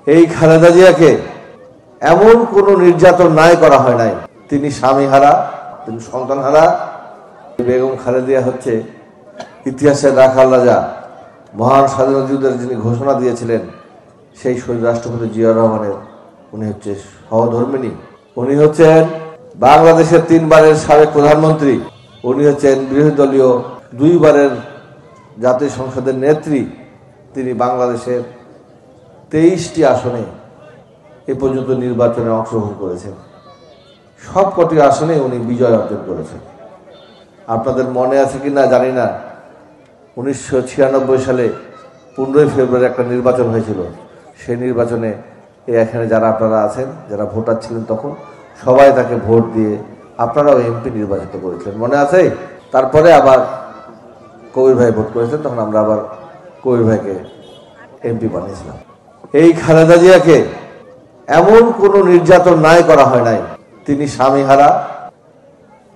এই খালেদা জিয়াকে এমন কোনো নির্যাতন নাই করা হয় নাই। তিনি স্বামীহারা, তিনি সন্তানহারা। বেগম খালেদা হচ্ছে ইতিহাসের রাখাল রাজা, মহান স্বাধীনতা যুদ্ধের যিনি ঘোষণা দিয়েছিলেন সেই শহীদ রাষ্ট্রপতি জিয়াউর রহমানের উনি হচ্ছে সহধর্মিণী। উনি হচ্ছেন বাংলাদেশের 3 বারের সাবেক প্রধানমন্ত্রী। উনি হচ্ছেন বিরোধী দলীয় 2 বারের জাতীয় সংসদের নেত্রী। তিনি বাংলাদেশের 23টি আসনে এ পর্যন্ত নির্বাচনে অংশগ্রহণ করেছেন। সবকটি আসনে উনি বিজয় অর্জন করেছেন। আপনাদের মনে আছে কি না জানি না, 1996 সালে 15 ফেব্রুয়ারি একটা নির্বাচন হয়েছিল। সেই নির্বাচনে এখানে যারা আপনারা আছেন, যারা ভোটার ছিলেন তখন, সবাই তাকে ভোট দিয়ে আপনারাও এমপি নির্বাচিত করেছিলেন, মনে আছে? তারপরে আবার কবির ভাই ভোট করেছেন, তখন আমরা আবার কবির ভাইকে এমপি বানিয়েছিলাম। এই খালেদা জিয়াকে এমন কোনো নির্যাতন নাই করা হয় নাই। তিনি স্বামীহারা।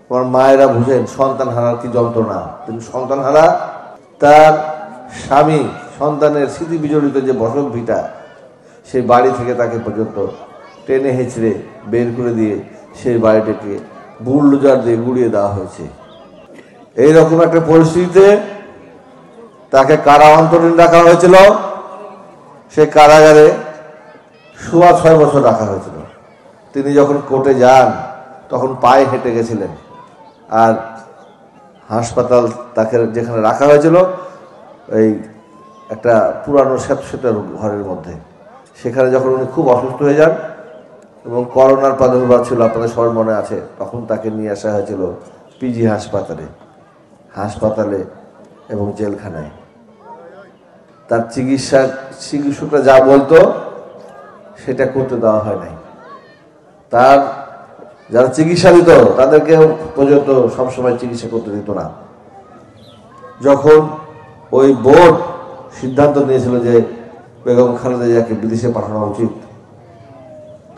আমার মায়েরা বুঝেন সন্তান হারার কি যন্ত্রণা। তিনি সন্তানহারা। তার স্বামী সন্তানের স্মৃতি বিজড়িত যে বসত ভিটা, সেই বাড়ি থেকে তাকে পর্যন্ত টেনে হেঁচড়ে বের করে দিয়ে সেই বাড়িটাকে বুলডোজার দিয়ে গুড়িয়ে দেওয়া হয়েছে। এইরকম একটা পরিস্থিতিতে তাকে কারা অন্তরীণ রাখা হয়েছিল। সেই কারাগারে 6.5 বছর রাখা হয়েছিল। তিনি যখন কোর্টে যান তখন পায়ে হেঁটে গেছিলেন। আর হাসপাতাল তাকে যেখানে রাখা হয়েছিল এই একটা পুরানো স্যাঁতস্যাঁতে ঘরের মধ্যে, সেখানে যখন উনি খুব অসুস্থ হয়ে যান এবং করোনার প্রাদুর্ভাব ছিল, আপনাদের সবার মনে আছে, তখন তাকে নিয়ে আসা হয়েছিল পিজি হাসপাতালে এবং জেলখানায়। তার চিকিৎসকরা যা বলতো সেটা করতে দেওয়া হয় নাই। তার যারা চিকিৎসা দিত তাদেরকেও পর্যন্ত সবসময় চিকিৎসা করতে দিত না। যখন ওই বোর্ড সিদ্ধান্ত নিয়েছিল যে বেগম খালেদা জিয়াকে বিদেশে পাঠানো উচিত,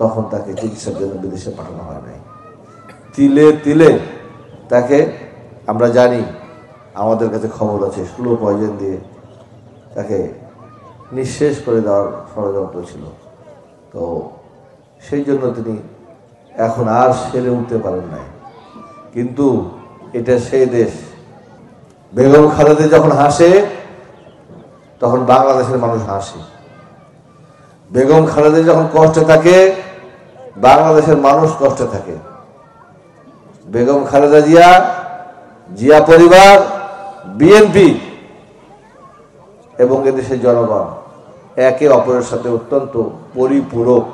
তখন তাকে চিকিৎসার জন্য বিদেশে পাঠানো হয় নাই। তিলে তিলে তাকে, আমরা জানি, আমাদের কাছে খবর আছে, স্লো পয়জন দিয়ে তাকে নিঃশেষ করে দেওয়ার ষড়যন্ত্র ছিল। তো সেই জন্য তিনি এখন আর সেরে উঠতে পারেন নাই। কিন্তু এটা সেই দেশ, বেগম খালেদা যখন হাসে তখন বাংলাদেশের মানুষ হাসে। বেগম খালেদা যখন কষ্টে থাকে বাংলাদেশের মানুষ কষ্টে থাকে। বেগম খালেদা জিয়া পরিবার, বিএনপি এবং এদেশের জনগণ একে অপরের সাথে অত্যন্ত পরিপূরক।